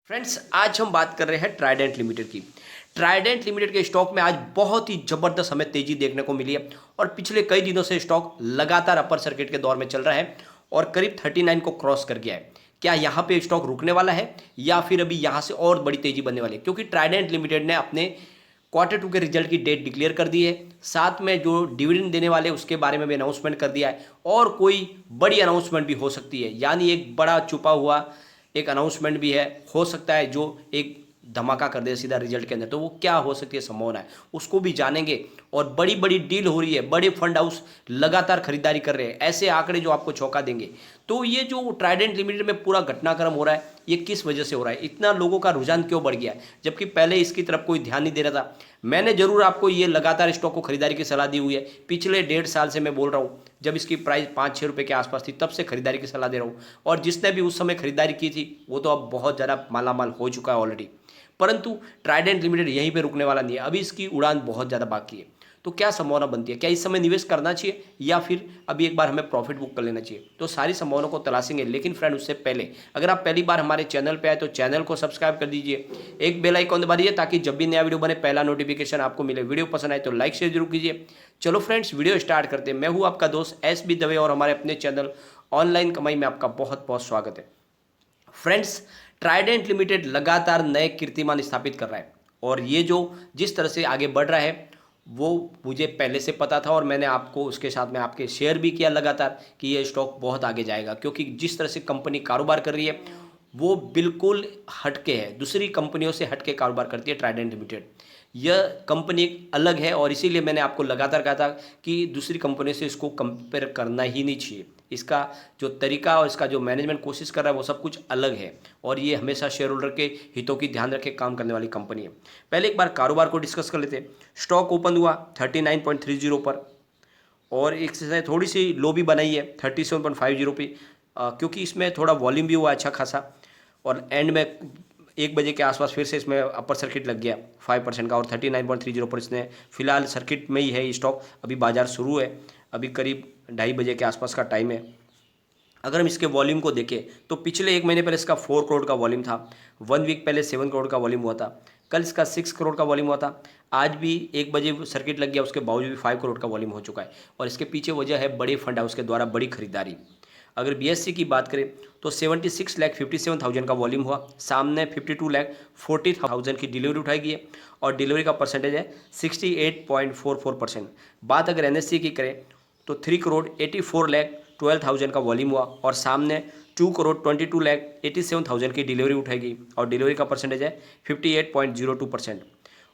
Friends, आज हम बात कर रहे हैं ट्राइडेंट लिमिटेड की। ट्राइडेंट लिमिटेड के स्टॉक में आज बहुत ही जबरदस्त हमें तेजी देखने को मिली है और पिछले कई दिनों से स्टॉक लगातार अपर सर्किट के दौर में चल रहा है और करीब 39 को क्रॉस कर गया है। क्या यहाँ पे स्टॉक रुकने वाला है या फिर अभी यहाँ से और बड़ी तेजी बनने वाली है? क्योंकि ट्राइडेंट लिमिटेड ने अपने क्वार्टर 2 के रिजल्ट की डेट डिक्लेयर कर दी है, साथ में जो डिविडेंड देने वाले उसके बारे में भी अनाउंसमेंट कर दिया है और कोई बड़ी अनाउंसमेंट भी हो सकती है, यानी एक बड़ा छुपा हुआ एक अनाउंसमेंट भी है, हो सकता है जो एक धमाका कर दे सीधा रिजल्ट के अंदर। तो वो क्या हो सकती है संभावना है उसको भी जानेंगे। और बड़ी बड़ी डील हो रही है, बड़े फंड हाउस लगातार खरीदारी कर रहे हैं, ऐसे आंकड़े जो आपको चौंका देंगे। तो ये जो ट्राइडेंट लिमिटेड में पूरा घटनाक्रम हो रहा है, ये किस वजह से हो रहा है, इतना लोगों का रुझान क्यों बढ़ गया है, जबकि पहले इसकी तरफ कोई ध्यान नहीं दे रहा था। मैंने जरूर आपको ये लगातार स्टॉक को खरीदारी की सलाह दी हुई है, पिछले 1.5 साल से मैं बोल रहा हूँ। जब इसकी प्राइस 5-6 रुपये के आसपास थी तब से खरीदारी की सलाह दे रहा हूँ, और जिसने भी उस समय खरीदारी की थी वो तो अब बहुत ज़्यादा मालामाल हो चुका है ऑलरेडी। परंतु ट्राइडेंट लिमिटेड यहीं पे रुकने वाला नहीं है, अभी इसकी उड़ान बहुत ज़्यादा बाकी है। तो क्या संभावना बनती है, क्या इस समय निवेश करना चाहिए या फिर अभी एक बार हमें प्रॉफिट बुक कर लेना चाहिए? तो सारी संभावनाओं को तलाशेंगे, लेकिन फ्रेंड उससे पहले अगर आप पहली बार हमारे चैनल पे आए तो चैनल को सब्सक्राइब कर दीजिए, एक बेल आइकॉन दबा दीजिए ताकि जब भी नया वीडियो बने पहला नोटिफिकेशन आपको मिले। वीडियो पसंद आए तो लाइक शेयर जरूर कीजिए। चलो फ्रेंड्स, वीडियो स्टार्ट करते हैं। मैं हूँ आपका दोस्त SB दवे और हमारे अपने चैनल ऑनलाइन कमाई में आपका बहुत बहुत स्वागत है। फ्रेंड्स, ट्राइडेंट लिमिटेड लगातार नए कीर्तिमान स्थापित कर रहा है और ये जो जिस तरह से आगे बढ़ रहा है वो मुझे पहले से पता था और मैंने आपको उसके साथ में आपके शेयर भी किया लगातार कि ये स्टॉक बहुत आगे जाएगा, क्योंकि जिस तरह से कंपनी कारोबार कर रही है वो बिल्कुल हटके है, दूसरी कंपनियों से हटके कारोबार करती है ट्राइडेंट लिमिटेड। यह कंपनी अलग है और इसीलिए मैंने आपको लगातार कहा था कि दूसरी कंपनी से इसको कंपेयर करना ही नहीं चाहिए। इसका जो तरीका और इसका जो मैनेजमेंट कोशिश कर रहा है वो सब कुछ अलग है और ये हमेशा शेयर होल्डर के हितों की ध्यान रखे काम करने वाली कंपनी है। पहले एक बार कारोबार को डिस्कस कर लेते हैं। स्टॉक ओपन हुआ 39.30 पर और एक से थोड़ी सी लो भी बनाई है 37.50 पे, क्योंकि इसमें थोड़ा वॉल्यूम भी हुआ अच्छा खासा और एंड में 1 बजे के आसपास फिर से इसमें अपर सर्किट लग गया 5% का और 39.30 पर इसने फिलहाल सर्किट में ही है ये स्टॉक। अभी बाजार शुरू है, अभी करीब 2:30 बजे के आसपास का टाइम है। अगर हम इसके वॉल्यूम को देखें तो पिछले 1 महीने पहले इसका 4 करोड़ का वॉल्यूम था, 1 वीक पहले 7 करोड़ का वॉल्यूम हुआ था, कल इसका 6 करोड़ का वॉल्यूम हुआ था, आज भी 1 बजे सर्किट लग गया, उसके बावजूद भी 5 करोड़ का वॉल्यूम हो चुका है। और इसके पीछे वजह है बड़े फंड हाउस के द्वारा बड़ी खरीदारी। अगर BSE की बात करें तो 76,57,000 का वॉल्यूम हुआ, सामने 52,40,000 की डिलीवरी उठाई गई है और डिलीवरी का परसेंटेज है 68.44%। बात अगर NSE की करें तो 3,84,12,000 का वॉल्यूम हुआ और सामने 2,22,87,000 की डिलीवरी उठाई गई और डिलीवरी का परसेंटेज है 58.02%।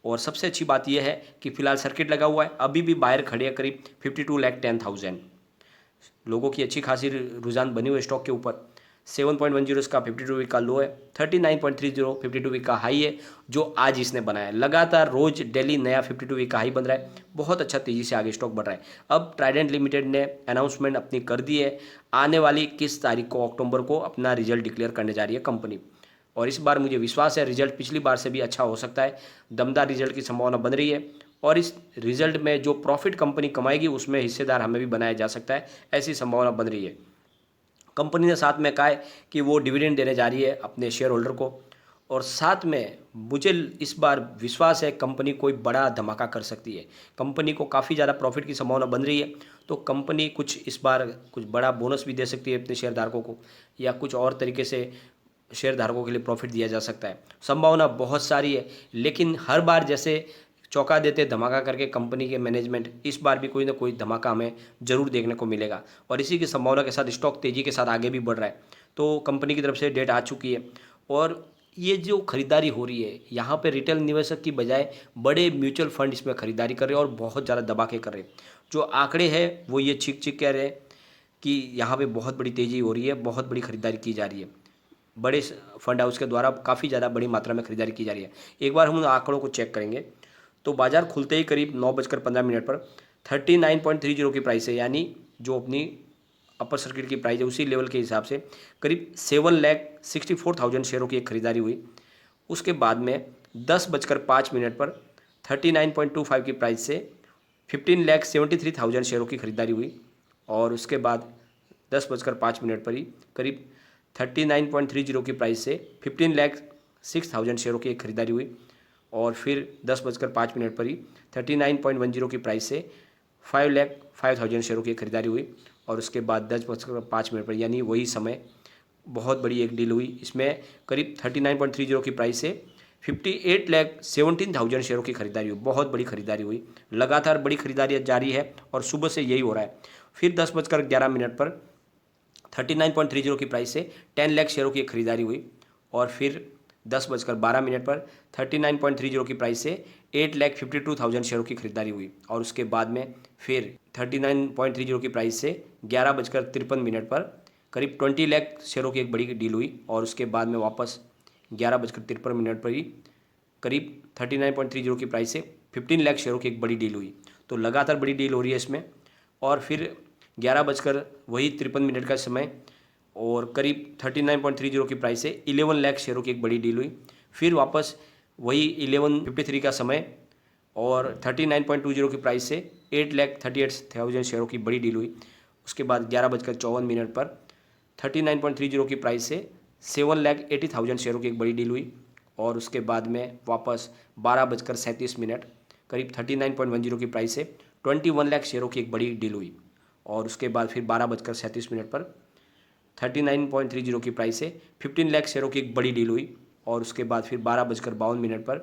और सबसे अच्छी बात यह है कि फिलहाल सर्किट लगा हुआ है, अभी भी बाहर खड़े हैं करीब 52,10,000 लोगों की अच्छी खासी रुझान बनी हुई स्टॉक के ऊपर। 7.10 इसका 52 वीक का लो है, 39.30 52 वीक का हाई है जो आज इसने बनाया है। लगातार रोज डेली नया 52 वीक का हाई बन रहा है, बहुत अच्छा तेजी से आगे स्टॉक बढ़ रहा है। अब ट्राइडेंट लिमिटेड ने अनाउंसमेंट अपनी कर दी है, आने वाली 21 तारीख को अक्टूबर को अपना रिजल्ट डिक्लेयर करने जा रही है कंपनी और इस बार मुझे विश्वास है रिजल्ट पिछली बार से भी अच्छा हो सकता है। दमदार रिजल्ट की संभावना बन रही है और इस रिजल्ट में जो प्रॉफिट कंपनी कमाएगी उसमें हिस्सेदार हमें भी बनाया जा सकता है, ऐसी संभावना बन रही है। कंपनी ने साथ में कहा है कि वो डिविडेंड देने जा रही है अपने शेयर होल्डर को और साथ में मुझे इस बार विश्वास है कंपनी कोई बड़ा धमाका कर सकती है। कंपनी को काफ़ी ज़्यादा प्रॉफिट की संभावना बन रही है, तो कंपनी कुछ इस बार कुछ बड़ा बोनस भी दे सकती है अपने शेयरधारकों को या कुछ और तरीके से शेयरधारकों के लिए प्रॉफिट दिया जा सकता है। संभावना बहुत सारी है, लेकिन हर बार जैसे चौंका देते धमाका करके कंपनी के मैनेजमेंट, इस बार भी कोई ना कोई धमाका हमें जरूर देखने को मिलेगा और इसी की संभावना के साथ स्टॉक तेजी के साथ आगे भी बढ़ रहा है। तो कंपनी की तरफ से डेट आ चुकी है और ये जो खरीदारी हो रही है यहाँ पे रिटेल निवेशक की बजाय बड़े म्यूचुअल फंड इसमें खरीदारी कर रहे हैं और बहुत ज़्यादा दबा के कर रहे हैं। जो आंकड़े हैं वो ये छिक छिक कह रहे हैं कि यहाँ पे बहुत बड़ी तेज़ी हो रही है, बहुत बड़ी खरीदारी की जा रही है, बड़े फंड हाउस के द्वारा काफ़ी ज़्यादा बड़ी मात्रा में खरीदारी की जा रही है। एक बार हम उन आंकड़ों को चेक करेंगे तो बाजार खुलते ही करीब 9:15 पर 39.30 की प्राइस है, यानी जो अपनी अपर सर्किट की प्राइस है उसी लेवल के हिसाब से करीब 7,64,000 शेयरों की एक खरीदारी हुई। उसके बाद में 10:05 पर 39.25 की प्राइस से 15,73,000 शेयरों की खरीदारी हुई और उसके बाद 10:05 पर ही करीब 39.30 की प्राइस से 6,000 शेयरों की एक खरीदारी हुई और फिर 10:05 पर ही 39.10 की प्राइस से 5,05,000 शेयरों की खरीदारी हुई और उसके बाद 10:05 पर यानी वही समय बहुत बड़ी एक डील हुई। इसमें करीब 39.30 की प्राइस से 58,17,000 शेयरों की खरीदारी हुई। बहुत बड़ी खरीदारी हुई, लगातार बड़ी खरीदारी जारी है और सुबह से यही हो रहा है। फिर 10:11 पर 39.30 की प्राइस से 10 लाख शेयरों की खरीदारी हुई और फिर 10:12 पर 39.30 की प्राइस से 8,52,000 शेयरों की खरीदारी हुई और उसके बाद में फिर 39.30 की प्राइस से 11:53 पर करीब 20 लाख शेयरों की एक बड़ी डील हुई और उसके बाद में वापस 11:53 पर ही करीब 39.30 की प्राइस से 15 लाख शेयरों की एक बड़ी डील हुई। तो लगातार बड़ी डील हो रही है इसमें और फिर 11:53 का समय और करीब 39.30 की प्राइस से 11 लाख शेयरों की एक बड़ी डील हुई। फिर वापस वही 11:53 का समय और 39.20 की प्राइस से 8,38,000 शेयरों की बड़ी डील हुई। उसके बाद 11:54 पर 39.30 की प्राइस से 7,80,000 शेयरों की एक बड़ी डील हुई और उसके बाद में वापस 12:37 करीब 39.10 की प्राइस से 21 लाख शेयरों की एक बड़ी डील हुई और उसके बाद फिर 12:37 पर 39.30 की प्राइस से 15 लाख शेयरों की एक बड़ी डील हुई और उसके बाद फिर 12:52 पर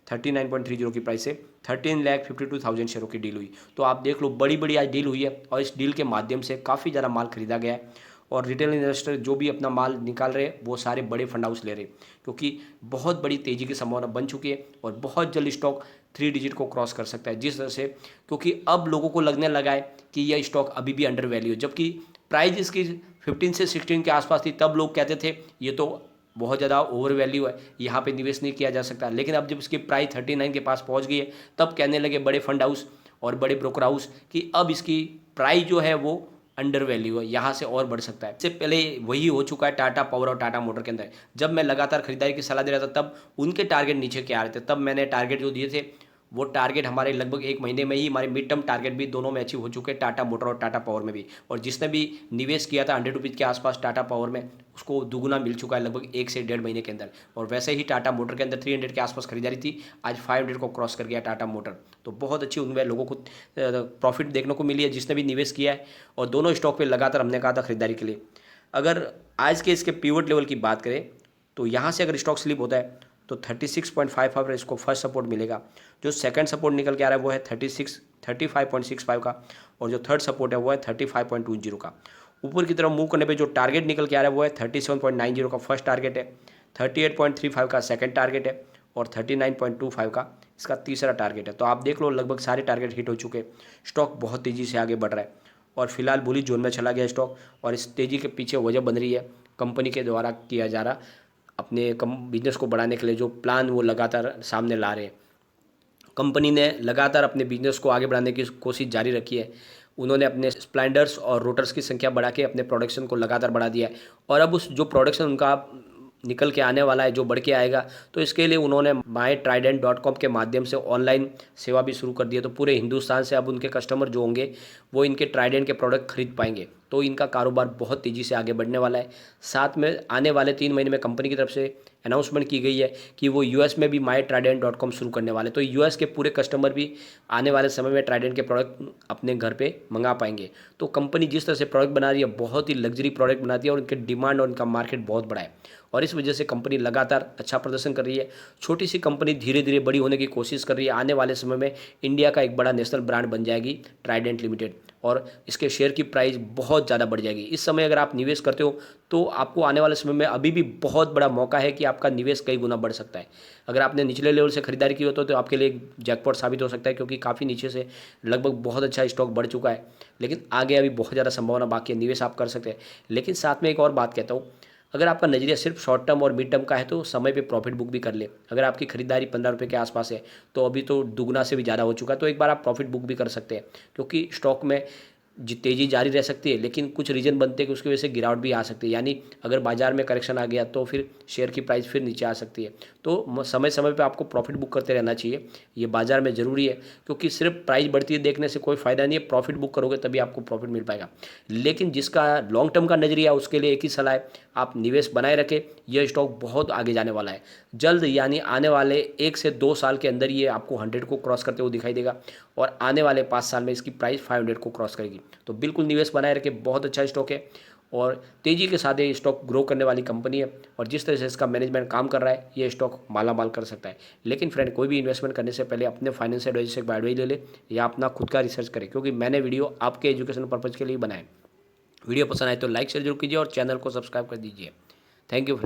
39.30 की प्राइस से 13,52,000 शेयरों की डील हुई। तो आप देख लो बड़ी बड़ी आज डील हुई है और इस डील के माध्यम से काफ़ी ज़्यादा माल खरीदा गया है और रिटेल इन्वेस्टर जो भी अपना माल निकाल रहे हैं वो सारे बड़े फंड हाउस ले रहे हैं क्योंकि बहुत बड़ी तेज़ी की संभावना बन चुकी है और बहुत जल्द स्टॉक 3 डिजिट को क्रॉस कर सकता है जिस तरह से, क्योंकि अब लोगों को लगने लगा है कि यह स्टॉक अभी भी अंडर वैल्यू है, जबकि प्राइस इसकी 15 से 16 के आसपास थी तब लोग कहते थे ये तो बहुत ज़्यादा ओवर वैल्यू है, यहाँ पे निवेश नहीं किया जा सकता। लेकिन अब जब इसकी प्राइस 39 के पास पहुँच गई है तब कहने लगे बड़े फंड हाउस और बड़े ब्रोकर हाउस कि अब इसकी प्राइस जो है वो अंडर वैल्यू है, यहाँ से और बढ़ सकता है। इससे पहले वही हो चुका है टाटा पावर और टाटा मोटर के अंदर। जब मैं लगातार खरीदारी की सलाह दे रहा था तब उनके टारगेट नीचे के आ रहे थे, तब मैंने टारगेट जो दिए थे वो टारगेट हमारे लगभग 1 महीने में ही हमारे मिड टर्म टारगेट भी दोनों में अचीव हो चुके हैं, टाटा मोटर और टाटा पावर में भी। और जिसने भी निवेश किया था 100 रुपीज़ के आसपास टाटा पावर में उसको दुगुना मिल चुका है लगभग 1 से 1.5 महीने के अंदर। और वैसे ही टाटा मोटर के अंदर 300 के आसपास खरीदारी थी, आज 500 को क्रॉस कर गया टाटा मोटर। तो बहुत अच्छी उनमें लोगों को प्रॉफिट देखने को मिली है जिसने भी निवेश किया है और दोनों स्टॉक पर लगातार हमने कहा था खरीदारी के लिए। अगर आज के इसके पिवट लेवल की बात करें तो यहाँ से अगर स्टॉक स्लिप होता है तो 36.55 पर इसको फर्स्ट सपोर्ट मिलेगा। जो सेकंड सपोर्ट निकल के आ रहा है वो है 35.65 का और जो थर्ड सपोर्ट है वो है 35.20 का। ऊपर की तरफ मूव करने पे जो टारगेट निकल के आ रहा है वो है 37.90 का फर्स्ट टारगेट है, 38.35 का सेकंड टारगेट है और 39.25 का इसका तीसरा टारगेट है। तो आप देख लो लगभग सारे टारगेट हिट हो चुके हैं। स्टॉक बहुत तेज़ी से आगे बढ़ रहा है और फिलहाल बुलिश जोन में चला गया स्टॉक और इस तेज़ी के पीछे वजह बन रही है कंपनी के द्वारा किया जा रहा अपने बिजनेस को बढ़ाने के लिए जो प्लान वो लगातार सामने ला रहे हैं। कंपनी ने लगातार अपने बिजनेस को आगे बढ़ाने की कोशिश जारी रखी है। उन्होंने अपने स्प्लेंडर्स और रोटर्स की संख्या बढ़ा के अपने प्रोडक्शन को लगातार बढ़ा दिया है और अब उस जो प्रोडक्शन उनका निकल के आने वाला है, जो बढ़ के आएगा, तो इसके लिए उन्होंने mytrident.com के माध्यम से ऑनलाइन सेवा भी शुरू कर दी है। तो पूरे हिंदुस्तान से अब उनके कस्टमर जो होंगे वो इनके ट्राइडेंट के प्रोडक्ट खरीद पाएंगे। तो इनका कारोबार बहुत तेज़ी से आगे बढ़ने वाला है। साथ में आने वाले 3 महीने में कंपनी की तरफ से अनाउंसमेंट की गई है कि वो यूएस में भी mytrident.com शुरू करने वाले। तो यूएस के पूरे कस्टमर भी आने वाले समय में ट्राइडेंट के प्रोडक्ट अपने घर पे मंगा पाएंगे। तो कंपनी जिस तरह से प्रोडक्ट बना रही है बहुत ही लग्जरी प्रोडक्ट बनाती है और उनके डिमांड और उनका मार्केट बहुत बड़ा है और इस वजह से कंपनी लगातार अच्छा प्रदर्शन कर रही है। छोटी सी कंपनी धीरे धीरे बड़ी होने की कोशिश कर रही है। आने वाले समय में इंडिया का एक बड़ा नेशनल ब्रांड बन जाएगी ट्राइडेंट लिमिटेड और इसके शेयर की प्राइस बहुत ज़्यादा बढ़ जाएगी। इस समय अगर आप निवेश करते हो तो आपको आने वाले समय में अभी भी बहुत बड़ा मौका है कि आपका निवेश कई गुना बढ़ सकता है। अगर आपने निचले लेवल से खरीदारी की हो तो आपके लिए एक जैकपॉट साबित हो सकता है क्योंकि काफ़ी नीचे से लगभग बहुत अच्छा स्टॉक बढ़ चुका है, लेकिन आगे अभी बहुत ज़्यादा संभावना बाकी है, निवेश आप कर सकते हैं। लेकिन साथ में एक और बात कहता हूँ, अगर आपका नज़रिया सिर्फ शॉर्ट टर्म और मिड टर्म का है तो समय पे प्रॉफिट बुक भी कर ले। अगर आपकी खरीदारी 15 रुपये के आसपास है तो अभी तो दुगना से भी ज़्यादा हो चुका है, तो एक बार आप प्रॉफिट बुक भी कर सकते हैं क्योंकि स्टॉक में तेज़ी जारी रह सकती है, लेकिन कुछ रीज़न बनते हैं कि उसकी वजह से गिरावट भी आ सकती है। यानी अगर बाजार में करेक्शन आ गया तो फिर शेयर की प्राइस फिर नीचे आ सकती है। तो समय समय पे आपको प्रॉफिट बुक करते रहना चाहिए, ये बाजार में ज़रूरी है, क्योंकि सिर्फ प्राइस बढ़ती है देखने से कोई फ़ायदा नहीं है। प्रॉफिट बुक करोगे तभी आपको प्रॉफिट मिल पाएगा। लेकिन जिसका लॉन्ग टर्म का नज़रिया, उसके लिए एक ही सलाह है, आप निवेश बनाए रखें। यह स्टॉक बहुत आगे जाने वाला है। जल्द यानी आने वाले 1 से 2 साल के अंदर ये आपको 100 को क्रॉस करते हुए दिखाई देगा, और आने वाले 5 साल में इसकी प्राइस 500 को क्रॉस करेगी। तो बिल्कुल निवेश बनाए रखें, बहुत अच्छा स्टॉक है और तेज़ी के साथ ये स्टॉक ग्रो करने वाली कंपनी है। और जिस तरह से इसका मैनेजमेंट काम कर रहा है, ये स्टॉक माला माल कर सकता है। लेकिन फ्रेंड, कोई भी इन्वेस्टमेंट करने से पहले अपने फाइनेंशियल एडवाइजर से एडवाइस ले ले, या अपना खुद का रिसर्च करें, क्योंकि मैंने वीडियो आपके एजुकेशन पर्पज़ के लिए बनाए। वीडियो पसंद आए तो लाइक शेयर जरूर कीजिए और चैनल को सब्सक्राइब कर दीजिए। Thank you.